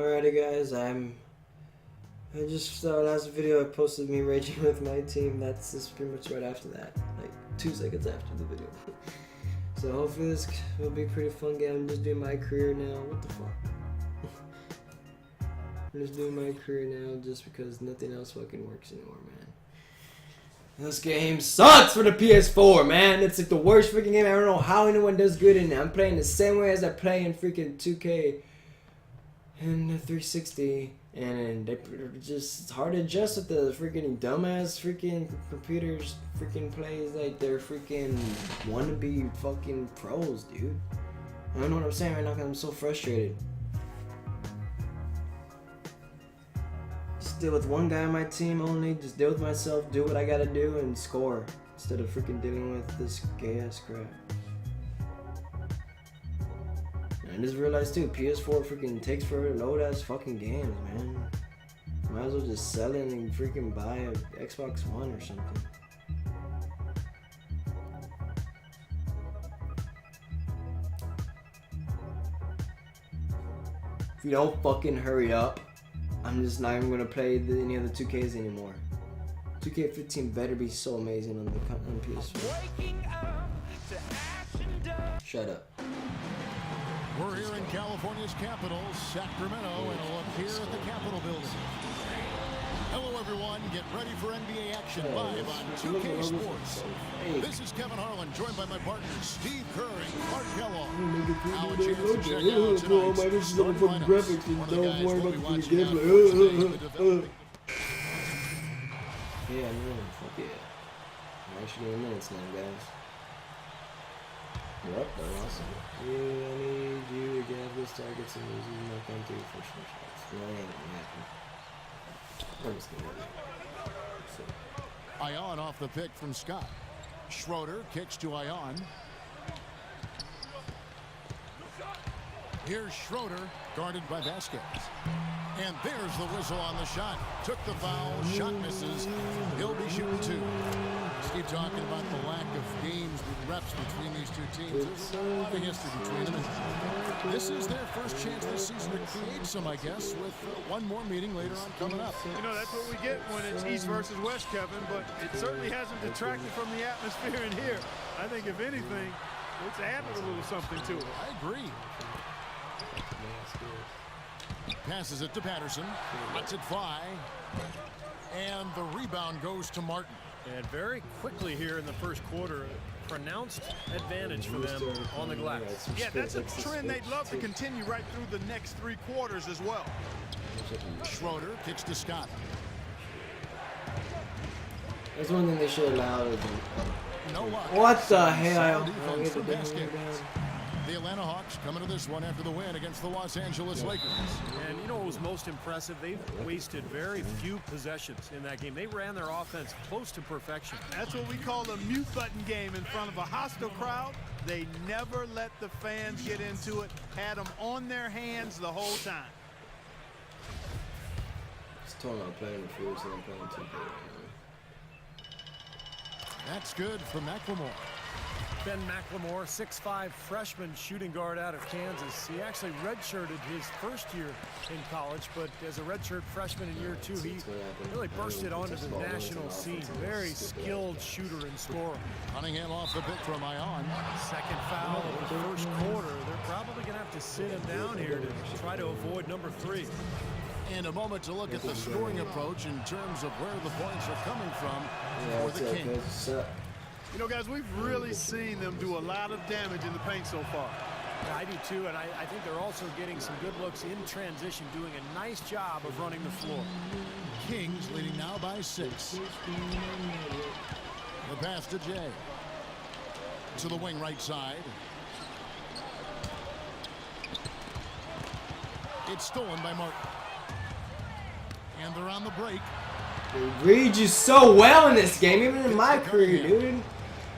Alrighty guys, I just last video I posted me raging with my team. That's just pretty much right after that, like 2 seconds after the video. So hopefully this will be a pretty fun game. I'm just doing my career now. What the fuck? I'm just doing my career now just because nothing else fucking works anymore, man. This game sucks for the PS4, man. It's like the worst freaking game. I don't know how anyone does good in it. I'm playing the same way as I play in freaking 2K and the 360, and they're just, it's hard to adjust with the freaking dumbass freaking computers freaking plays like they're freaking wannabe fucking pros, dude. I don't know what I'm saying right now because I'm so frustrated. Just deal with one guy on my team only, just deal with myself, do what I gotta do, and score instead of freaking dealing with this gay ass crap. I just realized too, PS4 freaking takes forever to load ass fucking games, man. Might as well just sell it and freaking buy a Xbox One or something. If you don't fucking hurry up, I'm just not even gonna play any of the 2Ks anymore. 2K15 better be so amazing on the PS4. Shut up. We're here in California's capital, Sacramento, and we'll appear at the Capitol building. Hello, everyone. Get ready for NBA action live on 2K Sports. This is Kevin Harlan, joined by my partners Steve Kerr and Mark Kellogg. Now a chance to check out tonight's starting lineups. One of the guys we'll be watching out for today in the developing. Yeah, man. Fuck yeah. I'm actually in minutes now, guys. Yep, that's awesome. Yeah, I need you to get this targets and losing my country for sure shots. No, it ain't gonna happen. I'm just gonna win. So. Ion off the pick from Scott. Schroeder kicks to Ion. Here's Schroeder, guarded by Vasquez. And there's the whistle on the shot. Took the foul, shot misses. He'll be shooting 2. Steve talking about the lack of games with reps between these two teams. There's a lot of history between them. This is their first chance this season to create some, I guess, with one more meeting later on coming up. You know, that's what we get when it's East versus West, Kevin, but it certainly hasn't detracted from the atmosphere in here. I think, if anything, it's added a little something to it. I agree. Passes it to Patterson. Lets it fly. And the rebound goes to Martin. And very quickly here in the first quarter, pronounced advantage for them on the glass. Yeah, that's a trend they'd love to continue right through the next 3 quarters as well. Schroeder kicks to Scott. That's one thing they should allow. No luck. What the hell? Defense from Vasquez. The Atlanta Hawks coming to this one after the win against the Los Angeles Lakers. And you know what was most impressive? They've wasted very few possessions in that game. They ran their offense close to perfection. That's what we call a mute button game in front of a hostile crowd. They never let the fans get into it. Had them on their hands the whole time. Just told them I'm playing the field, so I'm playing 2K right now. That's good for McLemore. Ben McLemore, 6'5" freshman shooting guard out of Kansas. He actually redshirted his first year in college, but as a redshirt freshman in year 2, he really bursted onto the national scene. Very skilled shooter and scorer. Cunningham off the pick from Ion. Second foul of the first quarter. They're probably going to have to sit him down here to try to avoid number 3. And a moment to look at the scoring approach in terms of where the points are coming from for the Kings. You know, guys, we've really seen them do a lot of damage in the paint so far. Yeah, I do too, and I think they're also getting some good looks in transition, doing a nice job of running the floor. Kings leading now by 6. The pass to Jay. To the wing right side. It's stolen by Martin. And they're on the break. They read you so well in this game, even in my career, dude.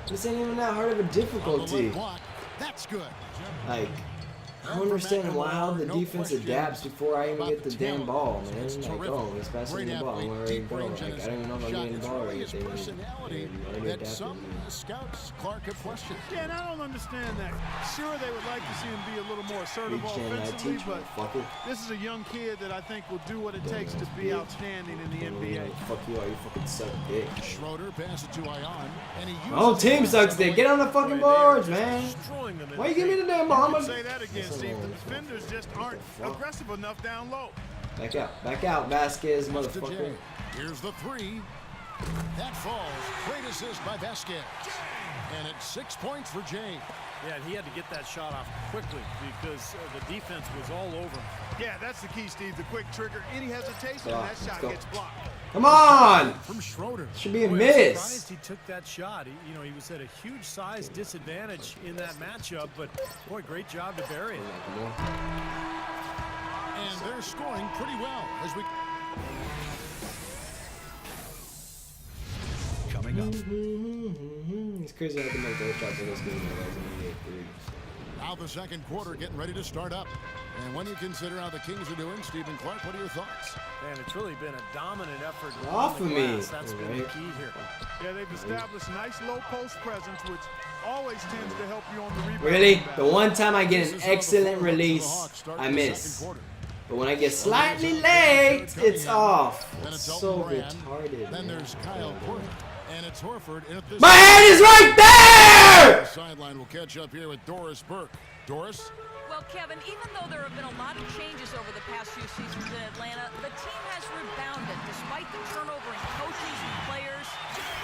This ain't even that hard of a difficulty. That's good. Like, I don't understand how the defense adapts before I even get the damn ball, man. Like, oh, he's passing the ball, I'm already going. Like, I don't even know if I'm getting the ball or anything. That some scouts Clark have questioned. Yeah, and I don't understand that. Sure, they would like to see him be a little more assertive offensively, but this is a young kid that I think will do what it takes to be outstanding in the NBA. Fuck you, you fucking suck dick. Schroeder passes to Ion, and he uses Oh, team sucks dick. Get on the fucking boards, man. Why you give me the damn ball? I'm gonna say that again, Steve. The defenders just aren't aggressive enough down low. Back out, Vasquez, motherfucker. Here's the three. That falls. Great assist by Vasquez. And it's 6 points for Jay. Yeah, and he had to get that shot off quickly because the defense was all over him. Yeah, that's the key, Steve. The quick trigger. Any hesitation, that shot gets blocked. Come on! From Schroeder. Should be a miss. I'm surprised he took that shot. He was at a huge size disadvantage in that matchup, but boy, great job to bury it. And they're scoring pretty well as we coming up. It's crazy how I can make those shots in this game. Now the second quarter getting ready to start up. And when you consider how the Kings are doing, Stephen Clark, what are your thoughts? Man, it's really been a dominant effort. Off of me. That's been the key here. Yeah, they've established nice low post presence, which always tends to help you on the rebound. Really? The one time I get an excellent release, I miss. But when I get slightly late, it's off. It's so retarded. Then there's Kyle Porter. And it's Horford. My hand is right there! The sideline will catch up here with Doris Burke. Doris? Well, Kevin, even though there have been a lot of changes over the past few seasons in Atlanta, the team has rebounded despite the turnover in coaches and players.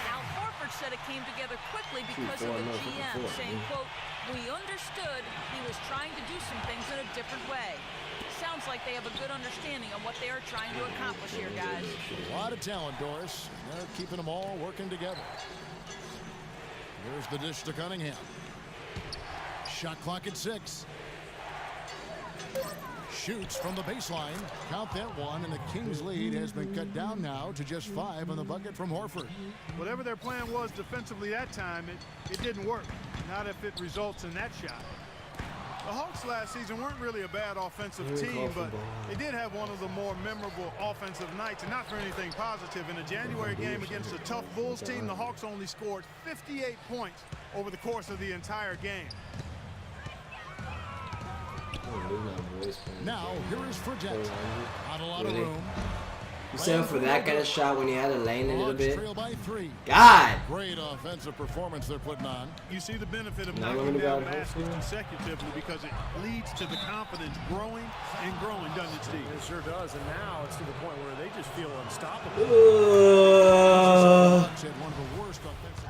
Al Horford said it came together quickly because of the GM, saying, quote, "We understood he was trying to do some things in a different way." Sounds like they have a good understanding of what they are trying to accomplish here, guys. A lot of talent, Doris. They're keeping them all working together. Here's the dish to Cunningham. Shot clock at 6. Shoots from the baseline. Count that one, and the Kings' lead has been cut down now to just 5 on the bucket from Horford. Whatever their plan was defensively that time, it didn't work. Not if it results in that shot. The Hawks last season weren't really a bad offensive team, but they did have one of the more memorable offensive nights, and not for anything positive. In a January game against a tough Bulls team, the Hawks only scored 58 points over the course of the entire game. Now, here is Fredette. Not a lot of room. You settle for that kind of shot when you had to lane a little bit? Trail by 3. God! Great offensive performance they're putting on. You see the benefit of knocking down baskets consecutively because it leads to the confidence growing and growing, doesn't it, Steve? It sure does, and now it's to the point where they just feel unstoppable. One of the worst offensive.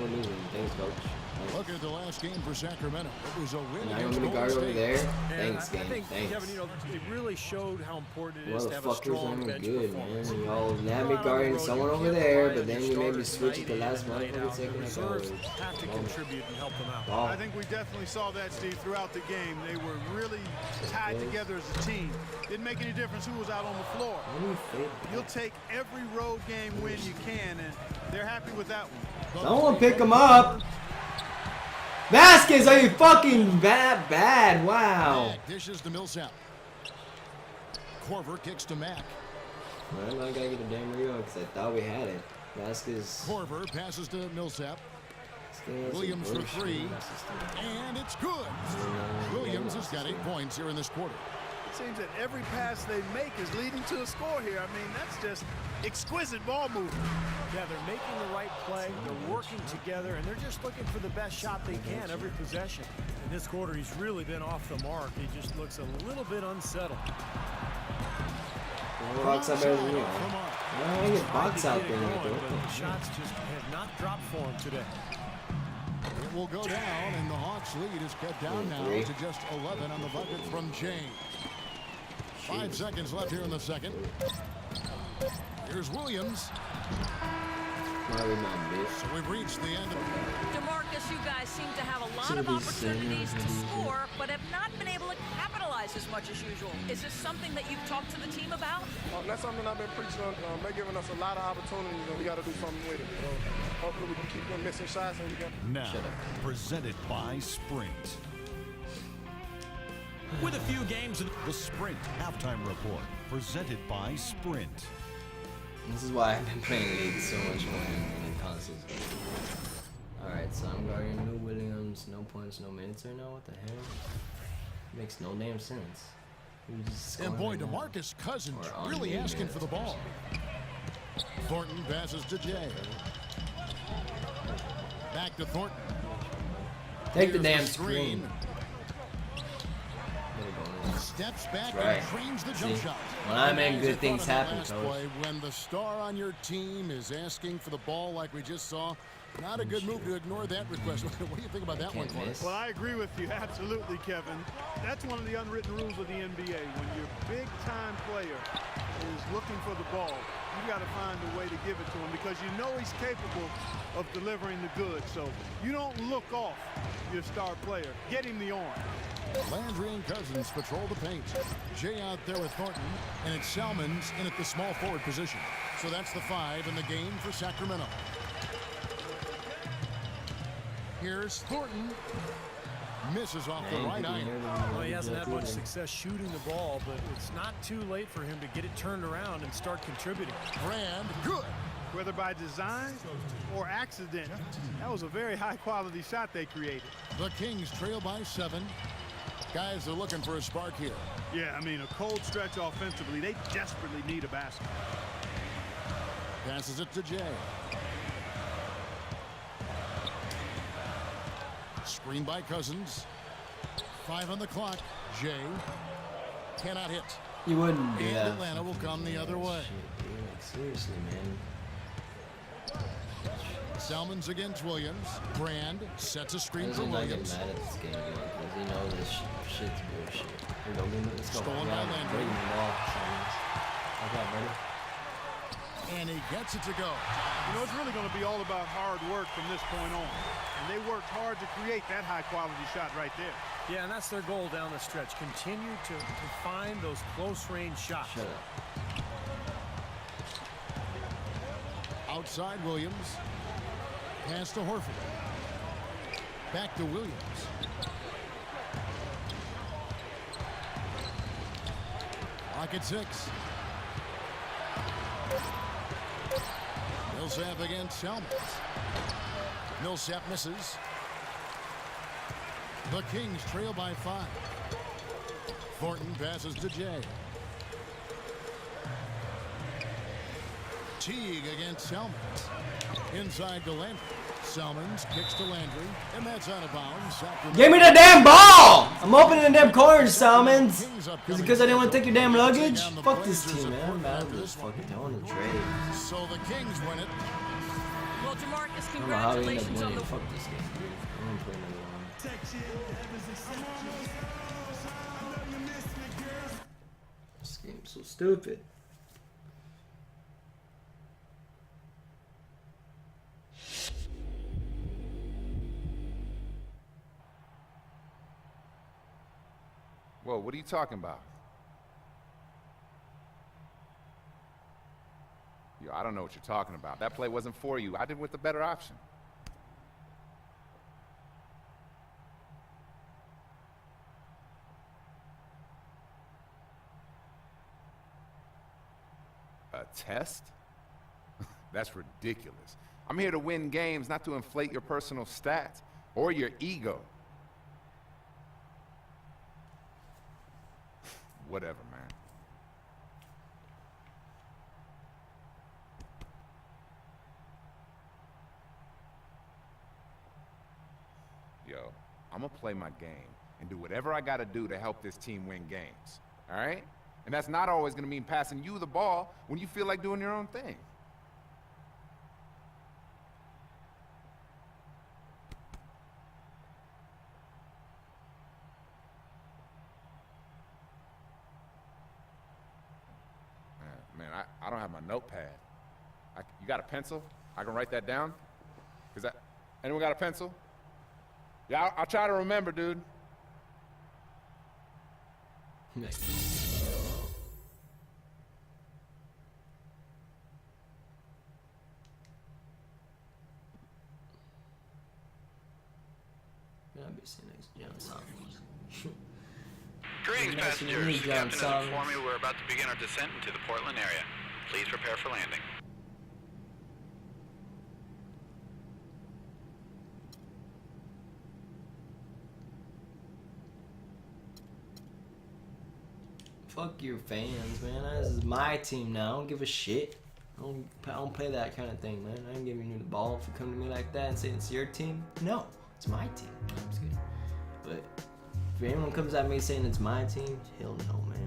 We're losing. Thanks, coach. Looking at the last game for Sacramento. It was a win I'm against gonna guard Golden over State. there. And Thanks, I game. think, Thanks. Kevin, it really showed how important it is to have a Motherfuckers strong aren't bench good, performance. man. Y'all have me guarding someone over there, but then you maybe switch it the last motherfucking second. Reserves have to contribute and help them out. I think we definitely saw that, Steve, throughout the game. They were really tied together as a team. Didn't make any difference who was out on the floor. You'll take every road game win you can, and they're happy with that one. Someone pick him up. Vasquez, are you fucking bad? Wow. Mack dishes to Millsap. Korver kicks to Mack. I'm not gonna get the damn rebound because I thought we had it. Vasquez. Korver passes to Millsap. Williams for 3. And it's good. Williams has got 8 points here in this quarter. It seems that every pass they make is leading to a score here. I mean, that's just exquisite ball movement. Yeah, they're making the right play, they're working together, and they're just looking for the best shot they can every possession. In this quarter, he's really been off the mark. He just looks a little bit unsettled. Box out better than you. I get box out there. The shots just have not dropped for him today. It will go down, and the Hawks' lead is cut down now to just 11 on the bucket from James. 5 seconds left here in the second. Here's Williams. So we've reached the end of DeMarcus, you guys seem to have a lot of opportunities to score, but have not been able to capitalize as much as usual. Is this something that you've talked to the team about? That's something I've been preaching on. They're giving us a lot of opportunities, and we got to do something with it. Hopefully we can keep them missing shots and we can. Now, presented by Sprint. With a few games in The Sprint Halftime Report, presented by Sprint. This is why I've been playing League so much more than consoles. Alright, so I'm guarding Lou Williams, no points, no minutes right now. What the hell? Makes no damn sense. And boy, DeMarcus Cousins really asking for the ball. Thornton passes to Jay. Back to Thornton. Take the Here's damn screen. Steps back Right. and trains the jump See? shot. When I'm in, good As I things thought on happen, the last coach. play, when the star on your team is asking for the ball like we just saw, not a good move to ignore that request. What do you think about that one, Can't Clark? miss. Well, I agree with you, absolutely, Kevin. That's one of the unwritten rules of the NBA. When your big-time player is looking for the ball, you got to find a way to give it to him because you know he's capable of delivering the goods. So you don't look off your star player. Get him the arm. Landry and Cousins patrol the paint. Jay out there with Thornton, and it's Salmons in at the small forward position. So that's the 5 in the game for Sacramento. Here's Thornton. Misses off the right iron. Well, he hasn't had much success shooting the ball, but it's not too late for him to get it turned around and start contributing. Brand, good. Whether by design or accident, that was a very high-quality shot they created. The Kings trail by 7. Guys are looking for a spark here. Yeah, I mean, a cold stretch offensively. They desperately need a basket. Passes it to Jay. Screen by Cousins. 5 on the clock. Jay cannot hit. You wouldn't do And that. Atlanta will come the other way. Shit, dude, like, seriously, man. Salmons against Williams. Brand sets a screen He's for not getting Williams. mad at this game, man, because he knows this shit's bullshit. Here we go, let's go. Stolen by Landry. Bring the ball, Simons. Watch out, buddy. And he gets it to go. You know, it's really going to be all about hard work from this point on. And they worked hard to create that high-quality shot right there. Yeah, and that's their goal down the stretch. Continue to find those close-range shots. Shut up. Outside Williams. Pass to Horford. Back to Williams. Clock at 6. Millsap against Salmons. Millsap misses. The Kings trail by 5. Thornton passes to Jay. Teague against Salmons. Inside to Landry. Salmons kicks to Landry, and that's out of bounds. Sacramento. Give me the damn ball! I'm opening the damn corners, Salmons. Is it because I didn't want to take your damn luggage? Fuck this team, man. I'm mad at this fucking tone and trade. So the Kings win it. Well, DeMarcus, I don't know how we end up congratulations on winning. the Fuck this game, dude. I'm gonna play another one. This game's so stupid. Whoa, what are you talking about? Yo, I don't know what you're talking about. That play wasn't for you. I did with the better option. A test? That's ridiculous. I'm here to win games, not to inflate your personal stats or your ego. Whatever, man. Yo, I'm gonna play my game and do whatever I gotta do to help this team win games, all right? And that's not always gonna mean passing you the ball when you feel like doing your own thing. Man, I don't have my notepad. You got a pencil? I can write that down? Anyone got a pencil? Yeah, I'll try to remember, dude. say next John Song. Greetings, Nice to meet you, passengers. John Captain has Song. informed me we're about to begin our descent into the Portland area. Please prepare for landing. Fuck your fans, man. This is my team now. I don't give a shit. I don't play that kind of thing, man. I ain't giving you the ball if you come to me like that and say it's your team. No, it's my team. I'm just kidding. But if anyone comes at me saying it's my team, hell no, man.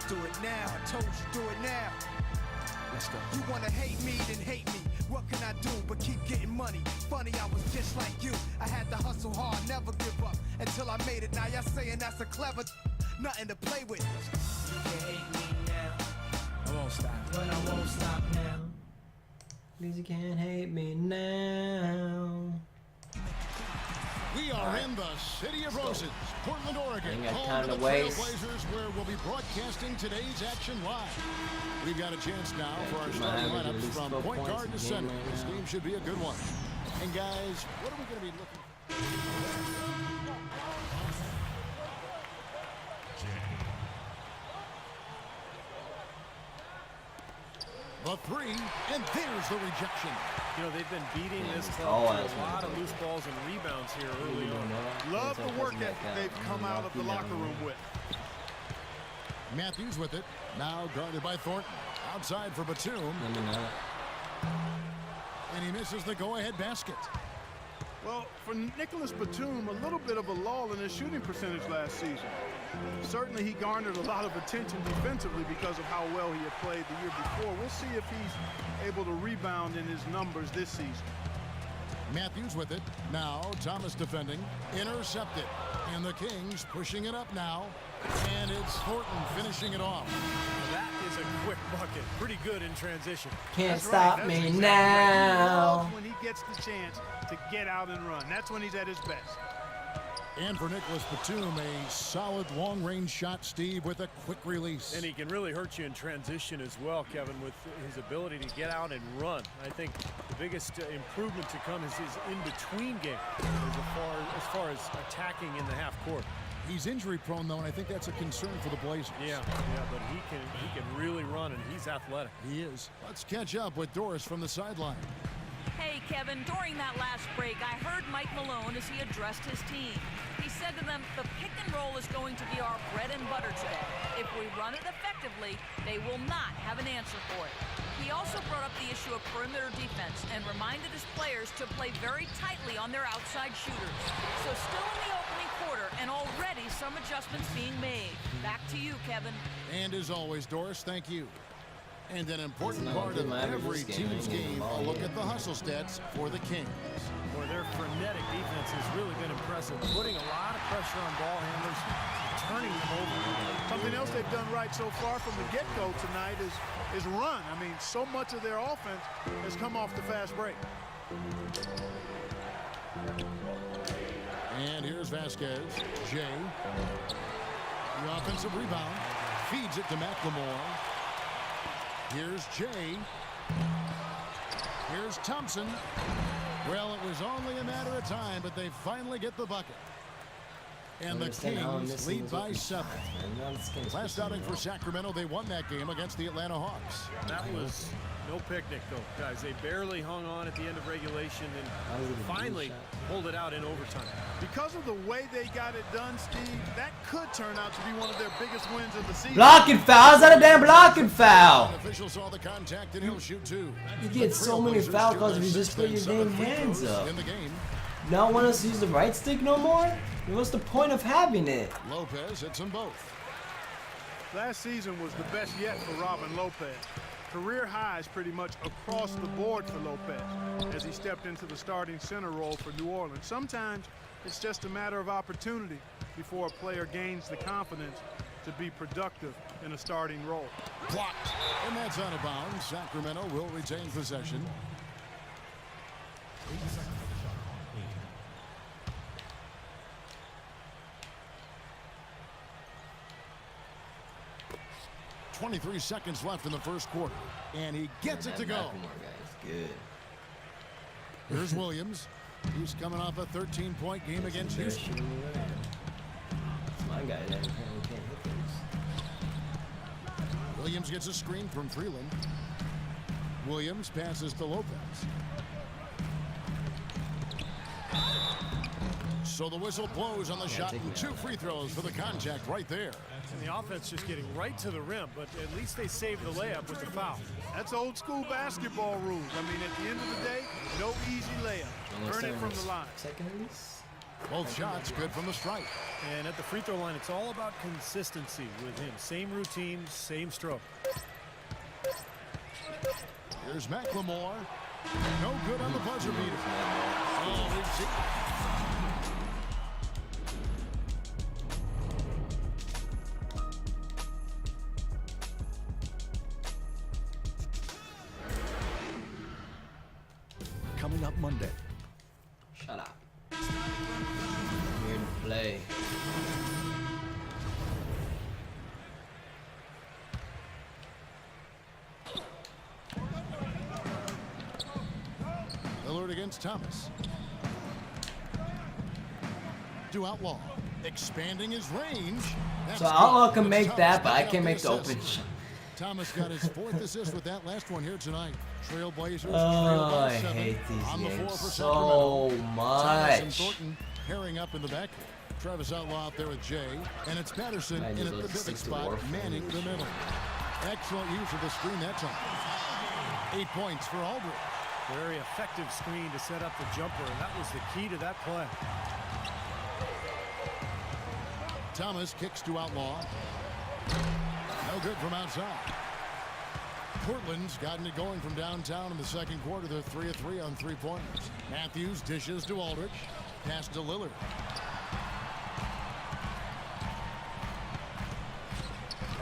Do it now, I told you do it now. Let's go. You wanna hate me, then hate me. What can I do but keep getting money? Funny, I was just like you. I had to hustle hard, never give up until I made it. Now y'all saying that's a clever, nothing to play with. You can hate me now. I won't stop. But I won't stop now. Because you can't hate me now. We are in the City of Roses, Portland, Oregon, Ain't got home time to to the waste. Trailblazers, where we'll be broadcasting today's action live. We've got a chance now for our keep starting my eye on lineups these from 12 point points guard a to game center. right This now. game should be a good one. And guys, what are we going to be looking for? The three, and there's the rejection. You know, they've been beating this all club to that's a lot gonna of loose balls and rebounds here early on. Love the work ethic they've come out of the locker room with. Matthews with it, now guarded by Thornton. Outside for Batum, Let me know. and he misses the go-ahead basket. Well, for Nicholas Batum, a little bit of a lull in his shooting percentage last season. Certainly he garnered a lot of attention defensively because of how well he had played the year before. We'll see if he's able to rebound in his numbers this season. Matthews with it, now Thomas defending, intercepted, and the Kings pushing it up now, and it's Thornton finishing it off. That is a quick bucket. Pretty good in transition. Can't That's stop right. me That's exactly right. He now. loves when he gets the chance to get out and run. That's when he's at his best. And for Nicholas Batum, a solid long-range shot, Steve, with a quick release. And he can really hurt you in transition as well, Kevin, with his ability to get out and run. I think the biggest improvement to come is his in-between game as far as attacking in the half court. He's injury-prone, though, and I think that's a concern for the Blazers. Yeah, but he can really run, and he's athletic. He is. Let's catch up with Doris from the sideline. Hey, Kevin, during that last break, I heard Mike Malone as he addressed his team. He said to them, the pick and roll is going to be our bread and butter today. If we run it effectively, they will not have an answer for it. He also brought up the issue of perimeter defense and reminded his players to play very tightly on their outside shooters. So still in the opening quarter, and already some adjustments being made. Back to you, Kevin. And as always, Doris, thank you. And an important That's not part good of matter every this game. team's I ain't getting game, the a ball look yet. at the hustle stats for the Kings. Boy, their frenetic defense has really been impressive, putting a lot of pressure on ball handlers, turning them over. Something else they've done right so far from the get-go tonight is run. I mean, so much of their offense has come off the fast break. And here's Vasquez. Jay. The offensive rebound. Feeds it to McLemore. Here's Jay. Here's Thompson. Well, it was only a matter of time, but they finally get the bucket. And the Understand how I'm Kings missing lead those by open 7. shots, man. Now this game's Last pissing outing me for off. Sacramento, they won that game against the Atlanta Hawks. That was no picnic, though, guys. They barely hung on at the end of regulation That was a and good finally shot. pulled it out in overtime. Because of the way they got it done, Steve, that could turn out to be one of their biggest wins of the season. Blocking foul. How's that a damn blocking foul? The official saw the contact and he'll shoot 2. You get so many Trailblazers foul shoot calls their if you just 6th put and your 7th damn free hands throws up. in the game. Not want us to use the right stick no more? What's the point of having it? Lopez hits them both. Last season was the best yet for Robin Lopez. career highs pretty much across the board for Lopez as he stepped into the starting center role for New Orleans. Sometimes it's just a matter of opportunity before a player gains the confidence to be productive in a starting role. Blocked, and that's out of bounds. Sacramento will retain possession. 23 seconds left in the first quarter, and he gets it to go. Good. Here's Williams. He's coming off a 13-point game against Houston. It's my guy that apparently can't hit things. Williams gets a screen from Freeland. Williams passes to Lopez. So the whistle blows on the shot, and 2 free throws for the contact right there. And the offense just getting right to the rim, but at least they saved the layup with the foul. That's old school basketball rules. I mean, at the end of the day, no easy layup. Earn it from the line. Seconds. Both shots good from the stripe. And at the free throw line, it's all about consistency with him. Same routine, same stroke. Here's McLemore. No good on the buzzer beater. Oh, we've seen. Coming up Monday. Shut up. Weird play. Lillard against Thomas. To Outlaw. Expanding his range. That's So Outlaw good. can make Thomas that, but I picking can't up make the assist. open shot. Thomas got his 4th assist with that last one here tonight. Trailblazers. Oh, I 7 hate these on the floor games for so Sacramento. Thomas and much. Thornton pairing up in the back. Travis Outlaw out there with Jay, and it's Patterson I in just a look pivot 6 to spot, Warfare. manning the middle. Excellent use of the screen that time. 8 points for Aldridge. Very effective screen to set up the jumper, and that was the key to that play. Thomas kicks to Outlaw. No good from outside. Portland's gotten it going from downtown in the second quarter. They're 3 of 3 on 3-pointers. Matthews dishes to Aldridge. Pass to Lillard.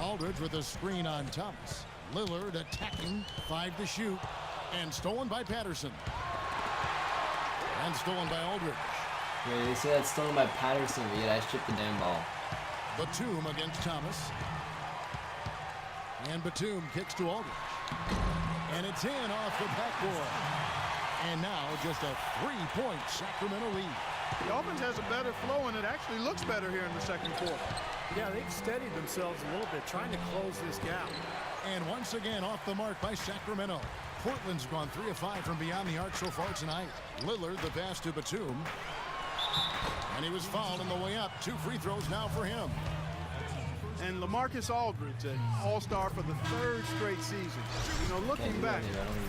Aldridge with a screen on Thomas. Lillard attacking, 5 to shoot, and stolen by Patterson. And stolen by Aldridge. Yeah, they say that's stolen by Patterson, but yet I stripped the damn ball. Batum against Thomas. And Batum kicks to Aldridge. And it's in off the backboard. And now just a 3-point Sacramento lead. The offense has a better flow, and it actually looks better here in the second quarter. Yeah, they've steadied themselves a little bit, trying to close this gap. And once again off the mark by Sacramento. Portland's gone 3 of 5 from beyond the arc so far tonight. Lillard the pass to Batum. And he was fouled on the way up. 2 free throws now for him. And LaMarcus Aldridge, an all-star for the 3rd straight season. You know, looking back,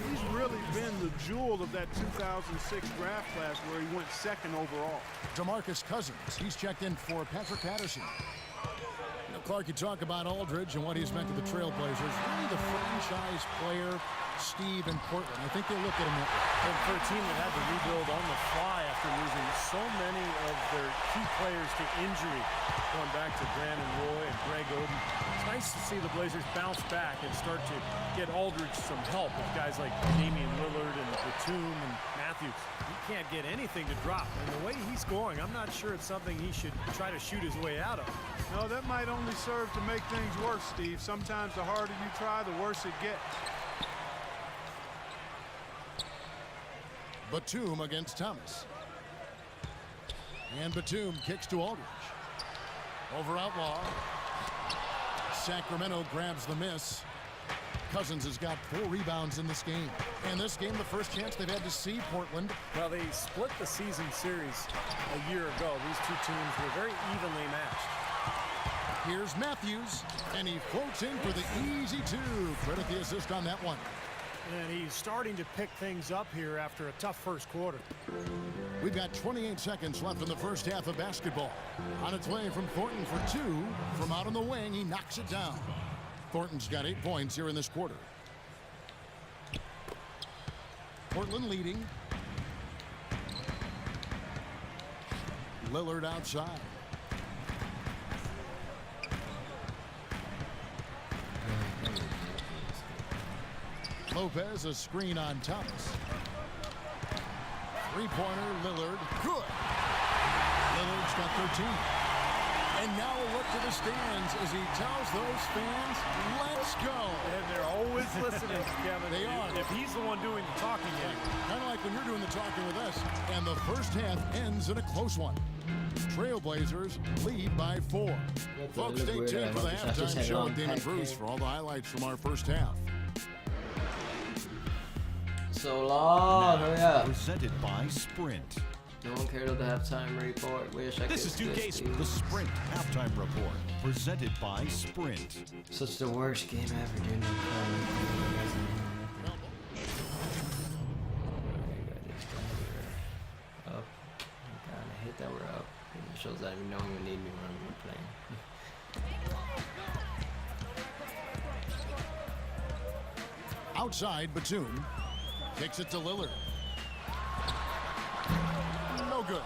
he's really been the jewel of that 2006 draft class where he went 2nd overall. DeMarcus Cousins, he's checked in for Patrick Patterson. Now, Clark, you talk about Aldridge and what he's meant to the Trailblazers. Really the franchise player, Steve, in Portland. I think they look at him And for a team that had to rebuild on the fly after losing so many of their key players to injury, going back to Brandon Roy and Greg Oden, it's nice to see the Blazers bounce back and start to get Aldridge some help with guys like Damian Lillard and Batum and Matthews. He can't get anything to drop, and the way he's scoring, I'm not sure it's something he should try to shoot his way out of. No, that might only serve to make things worse, Steve. Sometimes the harder you try, the worse it gets. Batum against Thomas. And Batum kicks to Aldridge. Over Outlaw. Sacramento grabs the miss. Cousins has got 4 rebounds in this game. And this game, the first chance they've had to see Portland. Well, they split the season series a year ago. These two teams were very evenly matched. Here's Matthews, and he floats in for the easy 2. Credit the assist on that one. And he's starting to pick things up here after a tough first quarter. We've got 28 seconds left in the first half of basketball. On its way from Thornton for 2. From out on the wing, he knocks it down. Thornton's got 8 points here in this quarter. Portland leading. Lillard outside. Lopez, a screen on Thomas. Three-pointer, Lillard. Good. Lillard's got 13. And now a look to the stands as he tells those fans, let's go. And they're always listening, Kevin. They are. If he's the one doing the talking. Kind of like when you're doing the talking with us. And the first half ends in a close one. Trailblazers lead by 4. Folks, stay tuned for the halftime show with Damon Bruce for all the highlights from our first half. So long, hurry up. Presented by Sprint. No one cared about the halftime report. Wish I This is could 2K skip The Sprint Halftime Report. Presented by Sprint. Such the worst game ever, dude. Up. I hate that we're up. It shows that no one would need me when I'm playing. Outside, Batum kicks it to Lillard. No good.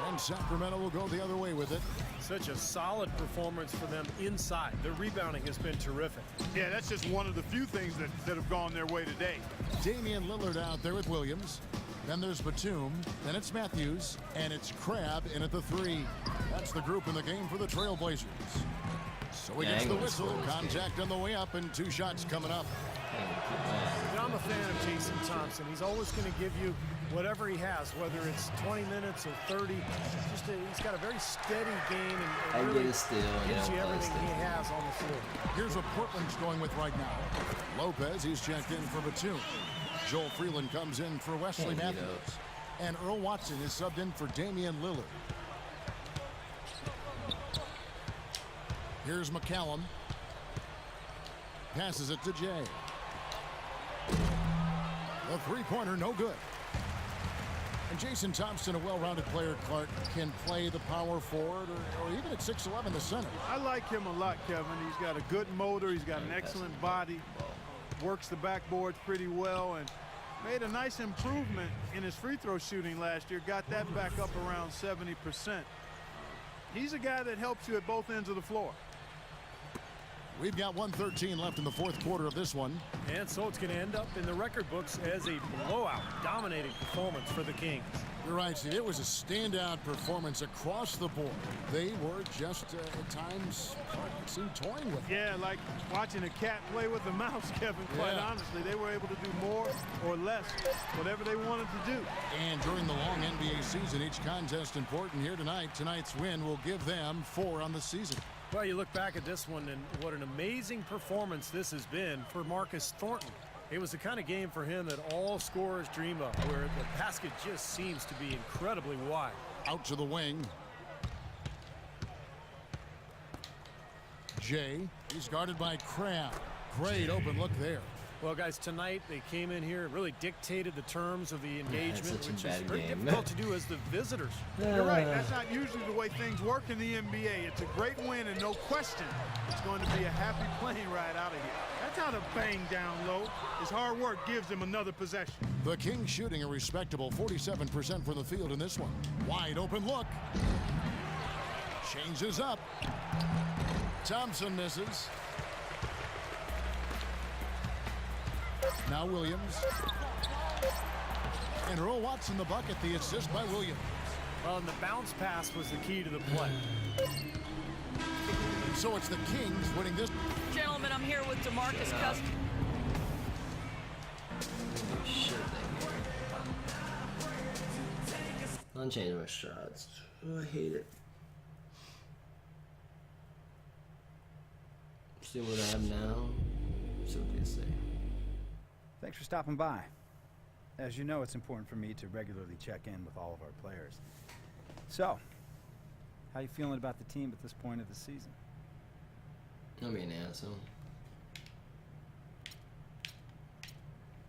And Sacramento will go the other way with it. Such a solid performance for them inside. The rebounding has been terrific. Yeah, that's just one of the few things that have gone their way today. Damian Lillard out there with Williams. Then there's Batum. Then it's Matthews. And it's Crabbe in at the 3. That's the group in the game for the Trailblazers. So he gets the whistle. Contact on the way up and 2 shots coming up. I'm a fan of Jason Thompson. He's always going to give you whatever he has, whether it's 20 minutes or 30. He's got a very steady game and really gives you everything he has on the floor. Here's what Portland's going with right now. Lopez, he's checked in for Batum. Joel Freeland comes in for Wesley Matthews. And Earl Watson is subbed in for Damian Lillard. Here's McCallum. Passes it to Jay. The three-pointer, no good. And Jason Thompson, a well-rounded player, Clark, can play the power forward or even at 6'11", the center. I like him a lot, Kevin. He's got a good motor. He's got an excellent body. Works the backboards pretty well and made a nice improvement in his free throw shooting last year. Got that back up around 70%. He's a guy that helps you at both ends of the floor. We've got 1:13 left in the fourth quarter of this one. And so it's going to end up in the record books as a blowout, dominating performance for the Kings. You're right, Steve. It was a standout performance across the board. They were just, at times, seemed toying with it. Yeah, like watching a cat play with a mouse, Kevin, quite honestly. They were able to do more or less, whatever they wanted to do. And during the long NBA season, each contest important here tonight. Tonight's win will give them 4 on the season. Well, you look back at this one, and what an amazing performance this has been for Marcus Thornton. It was the kind of game for him that all scorers dream of, where the basket just seems to be incredibly wide. Out to the wing. Jay, he's guarded by Crabbe. Great open look there. Well, guys, tonight they came in here and really dictated the terms of the engagement, which is very game. difficult to do as the visitors. You're right. That's not usually the way things work in the NBA. It's a great win, and no question, it's going to be a happy plane ride out of here. That's how to bang down low. His hard work gives him another possession. The Kings shooting a respectable 47% from the field in this one. Wide open look. Changes up. Thompson misses. Now Williams. And Earl Watson the bucket, the assist by Williams. Well, and the bounce pass was the key to the play. So it's the Kings winning this. Gentlemen, I'm here with DeMarcus Cousins. Unchanged my shots. Oh, I hate it. See what I have now. See what they say. Thanks for stopping by. As you know, it's important for me to regularly check in with all of our players. So, how you feeling about the team at this point of the season? Don't be an asshole.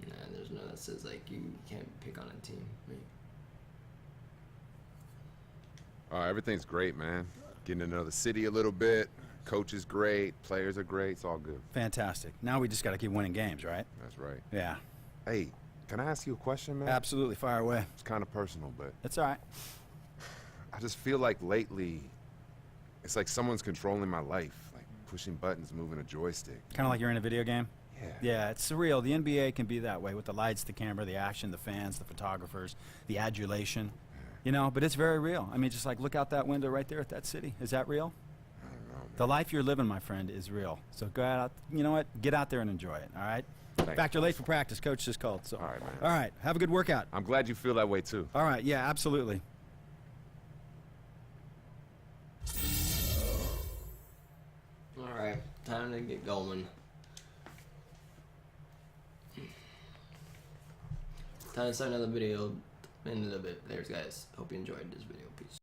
Nah, there's no that says like you can't pick on a team. Right? Everything's great, man. Getting to know the city a little bit. Coach is great. Players are great. It's all good. Fantastic. Now we just got to keep winning games, right? That's right. Yeah. Hey, Can I ask you a question, man? Absolutely, fire away. It's kind of personal, but It's all right. I just feel like lately, it's like someone's controlling my life, like pushing buttons, moving a joystick. Kind of like you're in a video game? Yeah. Yeah, it's surreal. The NBA can be that way with the lights, the camera, the action, the fans, the photographers, the adulation. You know, but it's very real. I mean, just like look out that window right there at that city. Is that real? I don't know, man. The life you're living, my friend, is real. So go out, you know what? Get out there and enjoy it, all right? In fact, you're late for practice. Coach just called. So. All right, man. All right, have a good workout. I'm glad you feel that way, too. All right, yeah, absolutely. Alright, time to get going. Time to start another video in a little bit. There's guys. Hope you enjoyed this video. Peace.